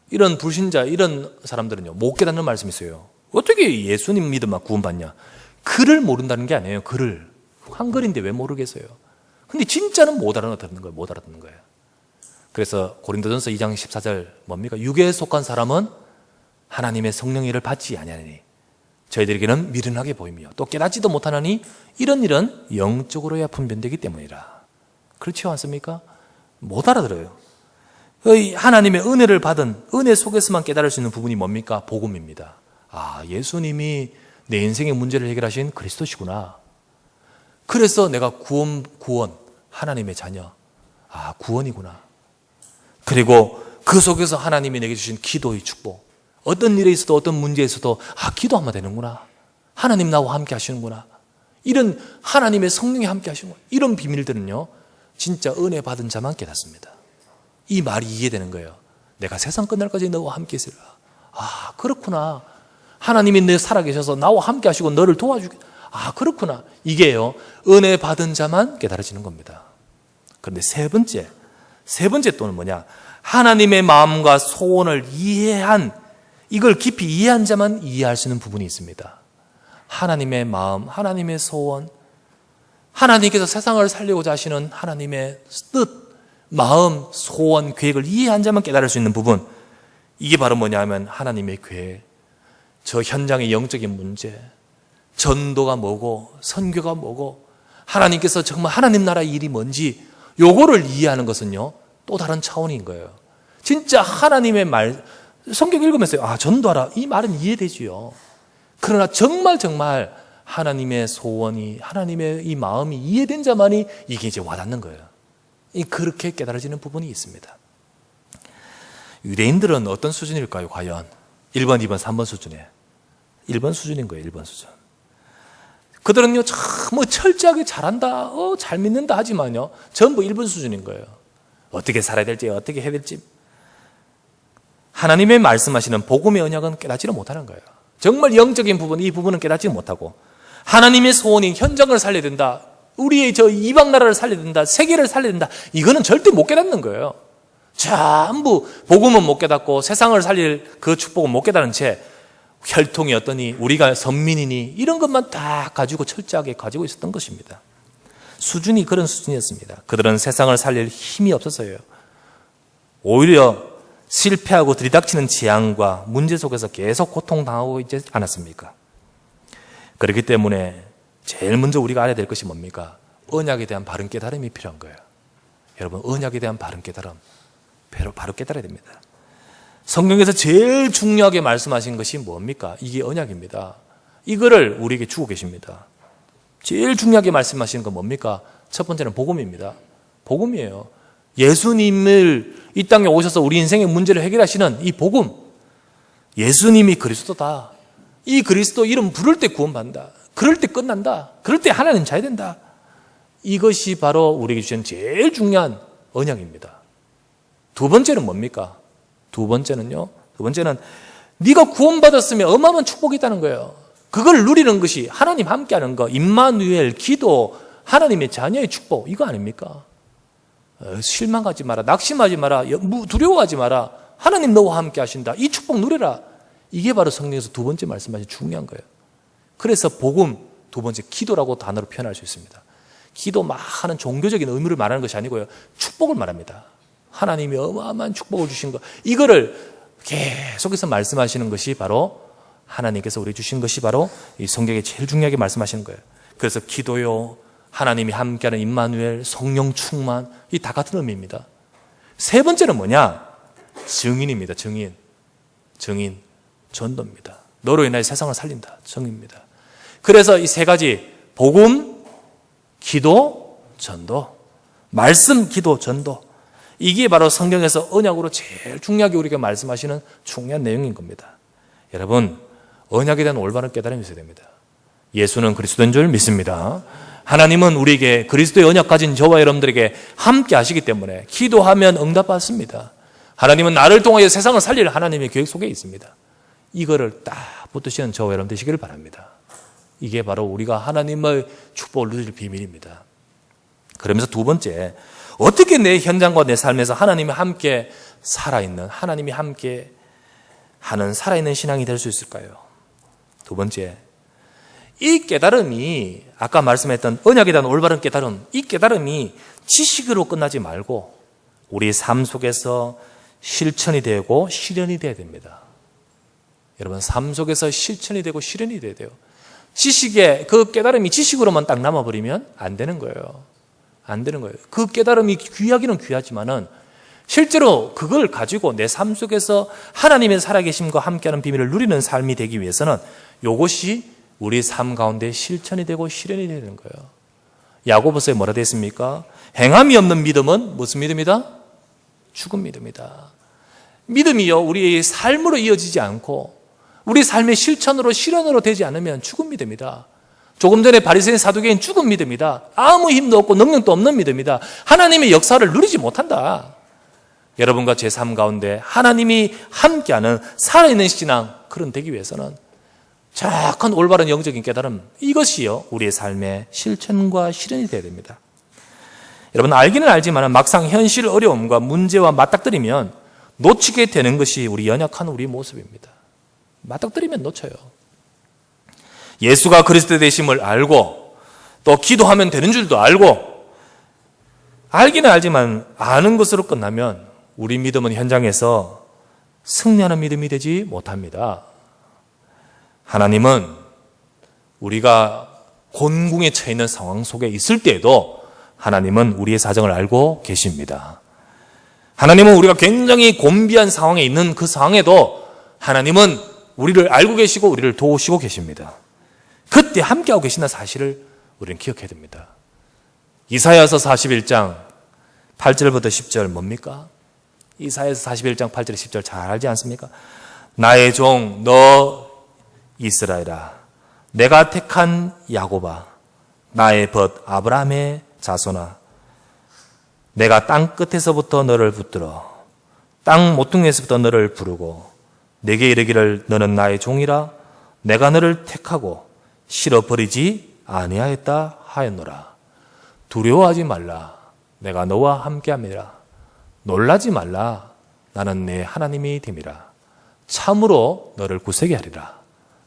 이런 불신자, 이런 사람들은요 못 깨닫는 말씀이 있어요. 어떻게 예수님 믿으면 구원받냐? 글을 모른다는 게 아니에요. 글을 한글인데 왜 모르겠어요? 근데 진짜는 못 알아듣는 거예요. 못 알아듣는 거예요. 그래서 고린도전서 2장 14절 뭡니까? 육에 속한 사람은 하나님의 성령의를 받지 아니하니 저희들에게는 미련하게 보이며 또 깨닫지도 못하나니 이런 일은 영적으로야 분별되기 때문이라. 그렇지 않습니까? 못 알아들어요. 하나님의 은혜를 받은 은혜 속에서만 깨달을 수 있는 부분이 뭡니까? 복음입니다. 아, 예수님이 내 인생의 문제를 해결하신 그리스도시구나. 그래서 내가 구원 하나님의 자녀. 아, 구원이구나. 그리고 그 속에서 하나님이 내게 주신 기도의 축복. 어떤 일에 있어도 어떤 문제에 있어도 기도하면 되는구나. 하나님 나와 함께 하시는구나. 이런 하나님의 성령이 함께 하시는구나. 이런 비밀들은요 진짜 은혜 받은 자만 깨닫습니다. 이 말이 이해되는 거예요. 내가 세상 끝날까지 너와 함께 있으라. 아, 그렇구나. 하나님이 내 살아계셔서 나와 함께 하시고 너를 도와주겠. 아, 그렇구나. 이게요 은혜 받은 자만 깨달아지는 겁니다. 그런데 세 번째 또는 뭐냐? 하나님의 마음과 소원을 이걸 깊이 이해한 자만 이해할 수 있는 부분이 있습니다. 하나님의 마음, 하나님의 소원, 하나님께서 세상을 살리고자 하시는 하나님의 뜻, 마음, 소원, 계획을 이해한 자만 깨달을 수 있는 부분. 이게 바로 뭐냐면 하나님의 계획, 저 현장의 영적인 문제, 전도가 뭐고 선교가 뭐고 하나님께서 정말 하나님 나라의 일이 뭔지 요거를 이해하는 것은요 또 다른 차원인 거예요. 진짜 하나님의 말, 성경 읽으면서 전도하라 이 말은 이해되지요. 그러나 정말 하나님의 소원이, 하나님의 이 마음이 이해된 자만이 이게 이제 와닿는 거예요. 그렇게 깨달아지는 부분이 있습니다. 유대인들은 어떤 수준일까요? 과연 1번, 2번, 3번 수준에 1번 수준인 거예요. 1번 수준. 그들은요 참 철저하게 잘한다, 잘 믿는다 하지만요 전부 1번 수준인 거예요. 어떻게 살아야 될지, 어떻게 해야 될지. 하나님의 말씀하시는 복음의 언약은 깨닫지를 못하는 거예요. 정말 영적인 부분, 이 부분은 깨닫지 못하고 하나님의 소원인 현장을 살려야 된다, 우리의 저 이방 나라를 살려야 된다, 세계를 살려야 된다, 이거는 절대 못 깨닫는 거예요. 전부 복음은 못 깨닫고 세상을 살릴 그 축복은 못 깨닫는 채 혈통이 어떠니, 우리가 선민이니 이런 것만 다 가지고 철저하게 가지고 있었던 것입니다. 수준이 그런 수준이었습니다. 그들은 세상을 살릴 힘이 없었어요. 오히려 실패하고 들이닥치는 재앙과 문제 속에서 계속 고통당하고 있지 않았습니까? 그렇기 때문에 제일 먼저 우리가 알아야 될 것이 뭡니까? 언약에 대한 바른 깨달음이 필요한 거예요. 여러분, 언약에 대한 바른 깨달음 바로 깨달아야 됩니다. 성경에서 제일 중요하게 말씀하신 것이 뭡니까? 이게 언약입니다. 이거를 우리에게 주고 계십니다. 제일 중요하게 말씀하시는 건 뭡니까? 첫 번째는 복음입니다. 복음이에요. 예수님을 이 땅에 오셔서 우리 인생의 문제를 해결하시는 이 복음, 예수님이 그리스도다, 이 그리스도 이름 부를 때 구원받는다, 그럴 때 끝난다, 그럴 때 하나님 잘 된다, 이것이 바로 우리에게 주신 제일 중요한 언약입니다. 두 번째는 뭡니까? 두 번째는 네가 구원받았으면 어마어마한 축복이 있다는 거예요. 그걸 누리는 것이 하나님 함께하는 거, 임마누엘, 기도, 하나님의 자녀의 축복, 이거 아닙니까? 실망하지 마라, 낙심하지 마라, 두려워하지 마라, 하나님 너와 함께 하신다, 이 축복 누려라. 이게 바로 성경에서 두 번째 말씀하신 중요한 거예요. 그래서 복음, 두 번째 기도라고 단어로 표현할 수 있습니다. 기도 막 하는 종교적인 의무를 말하는 것이 아니고요, 축복을 말합니다. 하나님이 어마어마한 축복을 주신 것, 이거를 계속해서 말씀하시는 것이 바로 하나님께서 우리 주신 것이 바로 이 성경에 제일 중요하게 말씀하시는 거예요. 그래서 기도요, 하나님이 함께하는 임마누엘, 성령 충만, 이 다 같은 의미입니다. 세 번째는 뭐냐? 증인입니다. 증인, 전도입니다. 너로 인하여 세상을 살린다, 증인입니다. 그래서 이 세 가지, 복음, 기도, 전도, 말씀, 기도, 전도, 이게 바로 성경에서 언약으로 제일 중요하게 우리가 말씀하시는 중요한 내용인 겁니다. 여러분, 언약에 대한 올바른 깨달음이 있어야 됩니다. 예수는 그리스도인 줄 믿습니다. 하나님은 우리에게 그리스도의 언약 가진 저와 여러분들에게 함께 하시기 때문에 기도하면 응답받습니다. 하나님은 나를 통하여 세상을 살릴 하나님의 계획 속에 있습니다. 이거를 딱 붙드시는 저와 여러분 되시기를 바랍니다. 이게 바로 우리가 하나님의 축복을 누릴 비밀입니다. 그러면서 두 번째, 어떻게 내 현장과 내 삶에서 하나님이 함께 살아있는, 하나님이 함께 하는 살아있는 신앙이 될 수 있을까요? 두 번째, 이 깨달음이 아까 말씀했던 언약에 대한 올바른 깨달음, 이 깨달음이 지식으로 끝나지 말고 우리 삶 속에서 실천이 되고 실현이 돼야 됩니다. 여러분, 삶 속에서 실천이 되고 실현이 돼야 돼요. 지식의 그 깨달음이 지식으로만 딱 남아버리면 안 되는 거예요. 안 되는 거예요. 그 깨달음이 귀하기는 귀하지만은 실제로 그걸 가지고 내 삶 속에서 하나님의 살아계심과 함께하는 비밀을 누리는 삶이 되기 위해서는 이것이 우리 삶 가운데 실천이 되고 실현이 되는 거예요. 야고보서에 뭐라 되어 있습니까? 행함이 없는 믿음은 무슨 믿음이다? 죽은 믿음이다. 믿음이요, 우리의 삶으로 이어지지 않고 우리 삶의 실천으로 실현으로 되지 않으면 죽은 믿음이다. 조금 전에 바리새인 사두개인 죽은 믿음이다. 아무 힘도 없고 능력도 없는 믿음이다. 하나님의 역사를 누리지 못한다. 여러분과 제 삶 가운데 하나님이 함께하는 살아있는 신앙, 그런 되기 위해서는 정확한 올바른 영적인 깨달음, 이것이요 우리의 삶의 실천과 실현이 되어야 됩니다. 여러분, 알기는 알지만 막상 현실 어려움과 문제와 맞닥뜨리면 놓치게 되는 것이 우리 연약한 우리 모습입니다. 맞닥뜨리면 놓쳐요. 예수가 그리스도 되심을 알고 또 기도하면 되는 줄도 알고 알기는 알지만 아는 것으로 끝나면 우리 믿음은 현장에서 승리하는 믿음이 되지 못합니다. 하나님은 우리가 곤궁에 처해 있는 상황 속에 있을 때에도 하나님은 우리의 사정을 알고 계십니다. 하나님은 우리가 굉장히 곤비한 상황에 있는 그 상황에도 하나님은 우리를 알고 계시고 우리를 도우시고 계십니다. 그때 함께하고 계신다는 사실을 우리는 기억해야 됩니다. 이사야서 41장 8절부터 10절 뭡니까? 이사야서 41장 8절 10절 잘 알지 않습니까? 나의 종 너 이스라엘아, 내가 택한 야곱아, 나의 벗 아브라함의 자손아, 내가 땅 끝에서부터 너를 붙들어 땅 모퉁이에서부터 너를 부르고 내게 이르기를 너는 나의 종이라 내가 너를 택하고 실어버리지 아니하였다 하였노라. 두려워하지 말라, 내가 너와 함께함이라. 놀라지 말라, 나는 내 하나님이 됨이라. 참으로 너를 구세게 하리라.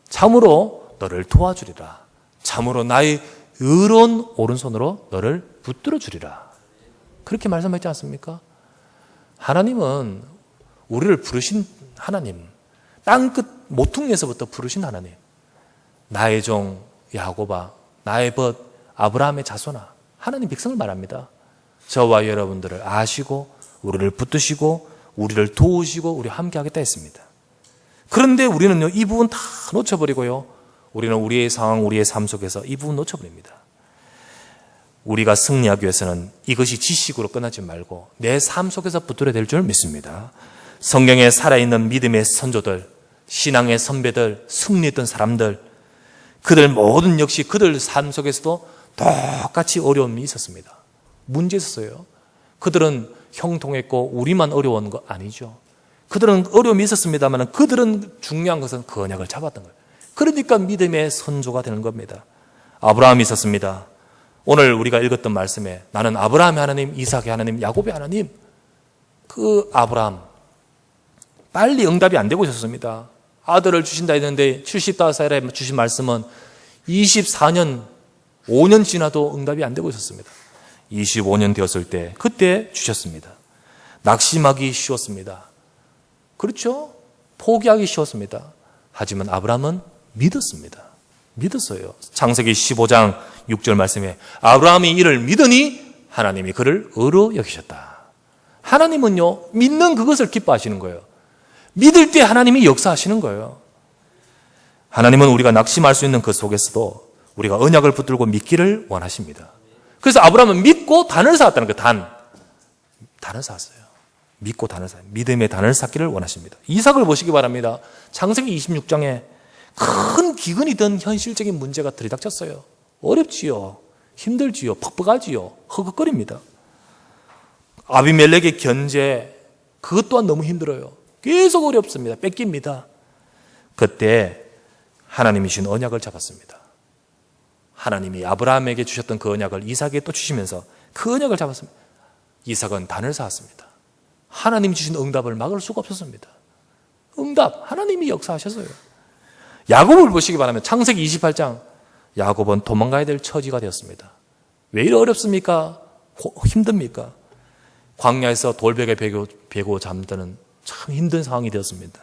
참으로 너를 도와주리라. 참으로 나의 의로운 오른손으로 너를 붙들어 주리라. 그렇게 말씀하지 않습니까? 하나님은 우리를 부르신 하나님, 땅끝 모퉁이에서부터 부르신 하나님, 나의 종 야곱아, 나의 벗 아브라함의 자손아, 하나님 백성을 말합니다. 저와 여러분들을 아시고 우리를 붙드시고 우리를 도우시고 우리와 함께 하겠다 했습니다. 그런데 우리는요, 이 부분 다 놓쳐버리고요, 우리는 우리의 상황, 우리의 삶 속에서 이 부분 놓쳐버립니다. 우리가 승리하기 위해서는 이것이 지식으로 끝나지 말고 내 삶 속에서 붙들어야 될 줄 믿습니다. 성경에 살아있는 믿음의 선조들, 신앙의 선배들, 승리했던 사람들, 그들 모든 역시 그들 삶 속에서도 똑같이 어려움이 있었습니다. 문제 있었어요. 그들은 형통했고 우리만 어려운 거 아니죠. 그들은 어려움이 있었습니다만 그들은 중요한 것은 그 언약을 잡았던 거예요. 그러니까 믿음의 선조가 되는 겁니다. 아브라함이 있었습니다. 오늘 우리가 읽었던 말씀에 나는 아브라함의 하나님, 이삭의 하나님, 야곱의 하나님, 그 아브라함 빨리 응답이 안 되고 있었습니다. 아들을 주신다 했는데 75살에 주신 말씀은 24년, 5년 지나도 응답이 안 되고 있었습니다. 25년 되었을 때 그때 주셨습니다. 낙심하기 쉬웠습니다. 그렇죠? 포기하기 쉬웠습니다. 하지만 아브라함은 믿었습니다. 믿었어요. 창세기 15장 6절 말씀에 아브라함이 이를 믿으니 하나님이 그를 의로 여기셨다. 하나님은요, 믿는 그것을 기뻐하시는 거예요. 믿을 때 하나님이 역사하시는 거예요. 하나님은 우리가 낙심할 수 있는 그 속에서도 우리가 언약을 붙들고 믿기를 원하십니다. 그래서 아브라함은 믿고 단을 쌓았다는 거예요. 단을 쌓았어요. 믿고 단을 쌓아요. 믿음의 단을 쌓기를 원하십니다. 이삭을 보시기 바랍니다. 창세기 26장에 큰 기근이든 현실적인 문제가 들이닥쳤어요. 어렵지요. 힘들지요. 퍽퍽하지요. 허걱거립니다. 아비멜렉의 견제, 그것 또한 너무 힘들어요. 계속 어렵습니다. 뺏깁니다. 그때 하나님이 주신 언약을 잡았습니다. 하나님이 아브라함에게 주셨던 그 언약을 이삭에게 또 주시면서 그 언약을 잡았습니다. 이삭은 단을 쌓았습니다. 하나님이 주신 응답을 막을 수가 없었습니다. 응답, 하나님이 역사하셨어요. 야곱을 보시기 바라면 창세기 28장, 야곱은 도망가야 될 처지가 되었습니다. 왜 이리 어렵습니까? 힘듭니까? 광야에서 돌벽에 베고 잠드는 참 힘든 상황이 되었습니다.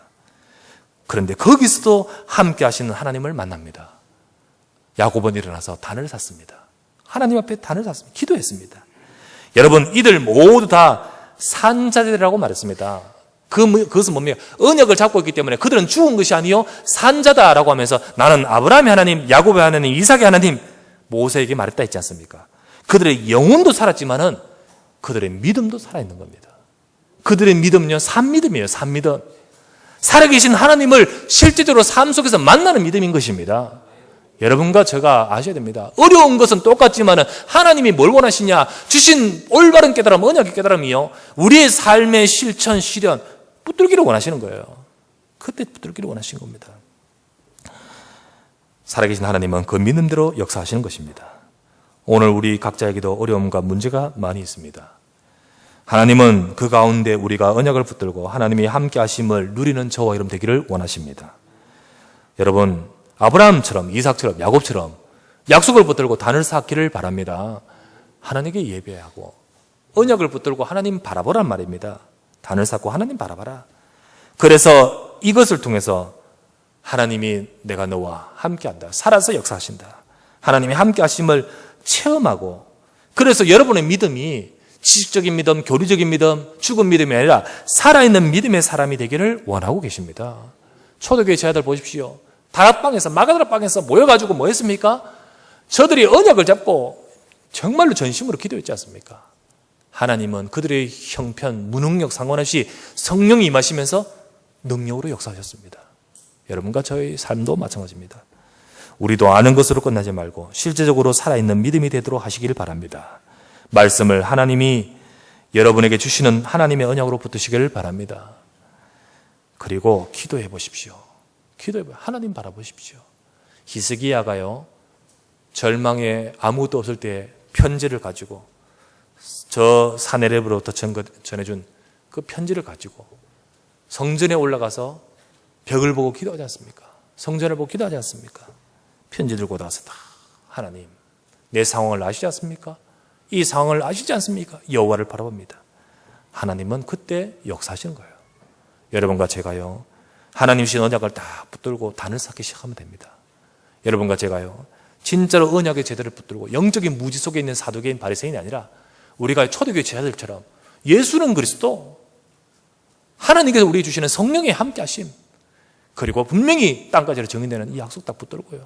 그런데 거기서도 함께 하시는 하나님을 만납니다. 야곱은 일어나서 단을 샀습니다. 하나님 앞에 단을 샀습니다. 기도했습니다. 여러분, 이들 모두 다 산자들이라고 말했습니다. 그것은 뭡니까? 언약을 잡고 있기 때문에 그들은 죽은 것이 아니요 산자다라고 하면서 나는 아브라함의 하나님, 야곱의 하나님, 이삭의 하나님, 모세에게 말했다 했지 않습니까? 그들의 영혼도 살았지만은 그들의 믿음도 살아있는 겁니다. 그들의 믿음은요, 산믿음이에요. 산믿음. 살아계신 하나님을 실제적으로 삶 속에서 만나는 믿음인 것입니다. 여러분과 제가 아셔야 됩니다. 어려운 것은 똑같지만은 하나님이 뭘 원하시냐? 주신 올바른 깨달음, 언약의 깨달음이요, 우리의 삶의 실천, 실현 붙들기를 원하시는 거예요. 그때 붙들기를 원하시는 겁니다. 살아계신 하나님은 그 믿음대로 역사하시는 것입니다. 오늘 우리 각자에게도 어려움과 문제가 많이 있습니다. 하나님은 그 가운데 우리가 언약을 붙들고 하나님이 함께 하심을 누리는 저와 여러분 되기를 원하십니다. 여러분, 아브라함처럼, 이삭처럼, 야곱처럼 약속을 붙들고 단을 쌓기를 바랍니다. 하나님께 예배하고 언약을 붙들고 하나님 바라보란 말입니다. 단을 쌓고 하나님 바라봐라. 그래서 이것을 통해서 하나님이 내가 너와 함께한다. 살아서 역사하신다. 하나님이 함께 하심을 체험하고, 그래서 여러분의 믿음이 지식적인 믿음, 교리적인 믿음, 죽은 믿음이 아니라 살아있는 믿음의 사람이 되기를 원하고 계십니다. 초대교회 제자들 보십시오. 다락방에서, 마가다락방에서 모여가지고 뭐 했습니까? 저들이 언약을 잡고 정말로 전심으로 기도했지 않습니까? 하나님은 그들의 형편, 무능력 상관없이 성령이 임하시면서 능력으로 역사하셨습니다. 여러분과 저의 삶도 마찬가지입니다. 우리도 아는 것으로 끝나지 말고 실제적으로 살아있는 믿음이 되도록 하시길 바랍니다. 말씀을 하나님이 여러분에게 주시는 하나님의 언약으로 붙드시기를 바랍니다. 그리고 기도해 보십시오. 하나님 바라보십시오. 히스기야가요, 절망에 아무것도 없을 때 편지를 가지고, 저 사내랩으로부터 전해준 그 편지를 가지고 성전에 올라가서 벽을 보고 기도하지 않습니까? 성전을 보고 기도하지 않습니까? 편지 들고 나와서 다, 하나님, 내 상황을 아시지 않습니까? 이 상황을 아시지 않습니까? 여호와를 바라봅니다. 하나님은 그때 역사하시는 거예요. 여러분과 제가요, 하나님 주신 언약을 다 붙들고 단을 쌓기 시작하면 됩니다. 여러분과 제가요, 진짜로 언약의 제대를 붙들고 영적인 무지 속에 있는 사도계인 바리새인이 아니라 우리가 초대교회 제자들처럼 예수는 그리스도, 하나님께서 우리에게 주시는 성령의 함께하심, 그리고 분명히 땅까지로 정의되는 이 약속 딱 붙들고요,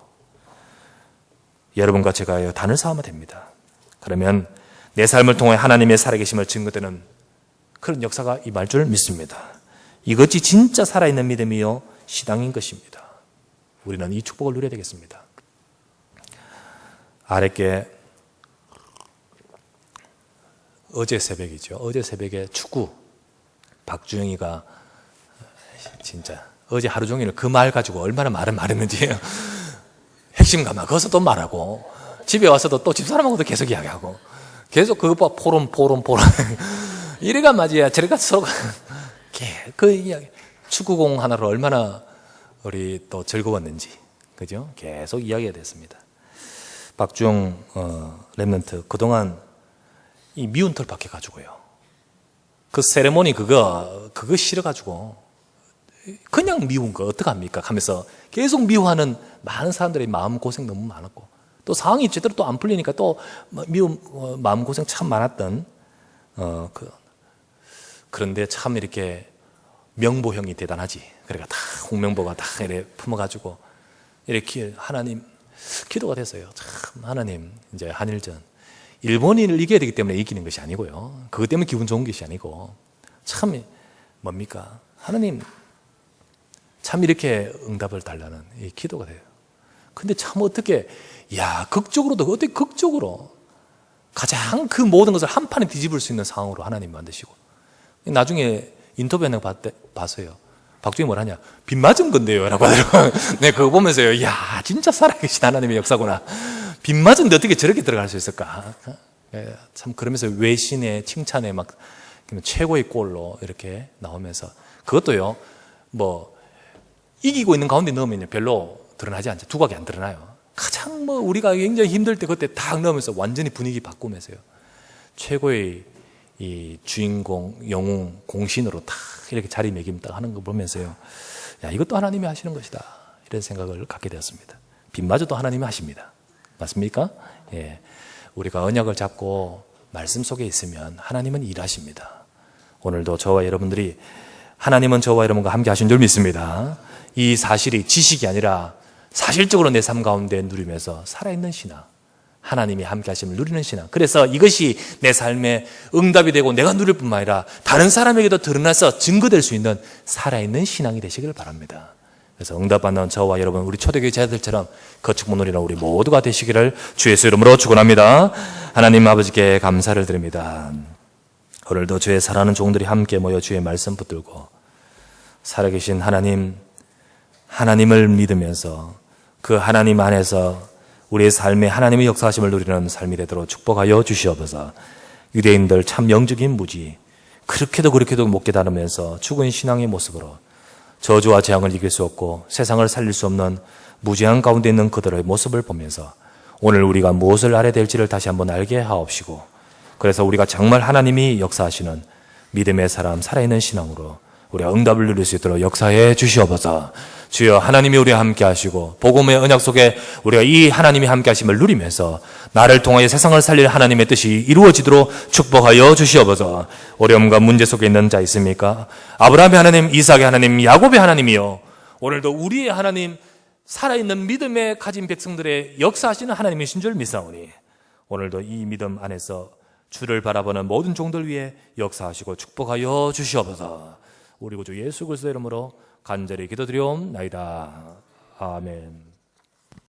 여러분과 제가요, 단을 쌓으면 됩니다. 그러면 내 삶을 통해 하나님의 살아계심을 증거되는 그런 역사가 임할 줄 믿습니다. 이것이 진짜 살아있는 믿음이요, 신앙인 것입니다. 우리는 이 축복을 누려야 되겠습니다. 아랫게 어제 새벽이죠. 어제 새벽에 축구, 박주영이가 진짜 어제 하루 종일 그 말 가지고 얼마나 말을 말했는지 핵심 가만 거기서 또 말하고, 집에 와서도 또 집사람하고도 계속 이야기하고, 계속 그것봐 포럼 이래가 맞이야 저래가 서로가 그 이야기, 축구공 하나로 얼마나 우리 또 즐거웠는지, 그죠? 계속 이야기가 됐습니다. 박주영 랩런트 그동안 이 미운 털 박혀가지고요, 그 세레모니 그거 싫어가지고 그냥 미운 거 어떡합니까 하면서 계속 미워하는 많은 사람들의 마음고생 너무 많았고, 또 상황이 제대로 또 안 풀리니까 또 미운 마음고생 참 많았던 그런데 참 이렇게 명보 형이 대단하지. 그러니까 다 홍명보가 다 이렇게 품어가지고 이렇게 하나님 기도가 됐어요. 참 하나님, 이제 한일전 일본인을 이겨야 되기 때문에 이기는 것이 아니고요. 그것 때문에 기분 좋은 것이 아니고 참 뭡니까? 하나님 참 이렇게 응답을 달라는 이 기도가 돼요. 근데 참 어떻게 극적으로도 어떻게 극적으로 가장 그 모든 것을 한 판에 뒤집을 수 있는 상황으로 하나님 만드시고 나중에 인터뷰 하는 거 봤어요. 박주희 뭐라냐? 빗 맞은 건데요 라고 하더라고요. 네, 그거 보면서요, 진짜 살아계신 하나님의 역사구나. 빗 맞은데 어떻게 저렇게 들어갈 수 있을까? 참 그러면서 외신의 칭찬에 막 최고의 골로 이렇게 나오면서 그것도요, 이기고 있는 가운데 넣으면 별로 드러나지 않죠. 두각이 안 드러나요. 가장 우리가 굉장히 힘들 때 그때 딱 넣으면서 완전히 분위기 바꾸면서요. 최고의 이 주인공, 영웅, 공신으로 딱 이렇게 자리매김딱 하는 거 보면서요. 이것도 하나님이 하시는 것이다. 이런 생각을 갖게 되었습니다. 빗마저도 하나님이 하십니다. 맞습니까? 예. 우리가 언약을 잡고 말씀 속에 있으면 하나님은 일하십니다. 오늘도 저와 여러분들이 하나님은 저와 여러분과 함께 하신 줄 믿습니다. 이 사실이 지식이 아니라 사실적으로 내 삶 가운데 누리면서 살아있는 신앙, 하나님이 함께 하심을 누리는 신앙. 그래서 이것이 내 삶의 응답이 되고 내가 누릴 뿐만 아니라 다른 사람에게도 드러나서 증거될 수 있는 살아있는 신앙이 되시길 바랍니다. 그래서 응답받는 저와 여러분, 우리 초대교회 제자들처럼 거축문 누리는 우리 모두가 되시기를 주 예수 이름으로 축원합니다. 하나님 아버지께 감사를 드립니다. 오늘도 주의 사랑하는 종들이 함께 모여 주의 말씀 붙들고 살아계신 하나님을 믿으면서 그 하나님 안에서 우리의 삶에 하나님의 역사하심을 누리는 삶이 되도록 축복하여 주시옵소서. 유대인들 참 영적인 무지, 그렇게도 못 깨달으면서 죽은 신앙의 모습으로 저주와 재앙을 이길 수 없고 세상을 살릴 수 없는 무지한 가운데 있는 그들의 모습을 보면서 오늘 우리가 무엇을 알아야 될지를 다시 한번 알게 하옵시고, 그래서 우리가 정말 하나님이 역사하시는 믿음의 사람, 살아있는 신앙으로 우리가 응답을 누릴 수 있도록 역사해 주시옵소서. 주여, 하나님이 우리와 함께 하시고 복음의 언약 속에 우리가 이 하나님이 함께 하심을 누리면서 나를 통하여 세상을 살릴 하나님의 뜻이 이루어지도록 축복하여 주시옵소서. 어려움과 문제 속에 있는 자 있습니까? 아브라함의 하나님, 이삭의 하나님, 야곱의 하나님이요, 오늘도 우리의 하나님, 살아있는 믿음에 가진 백성들의 역사하시는 하나님이신 줄 믿사오니 오늘도 이 믿음 안에서 주를 바라보는 모든 종들 위해 역사하시고 축복하여 주시옵소서. 우리 구주 예수 그리스도의 이름으로 간절히 기도드리옵나이다. 아멘.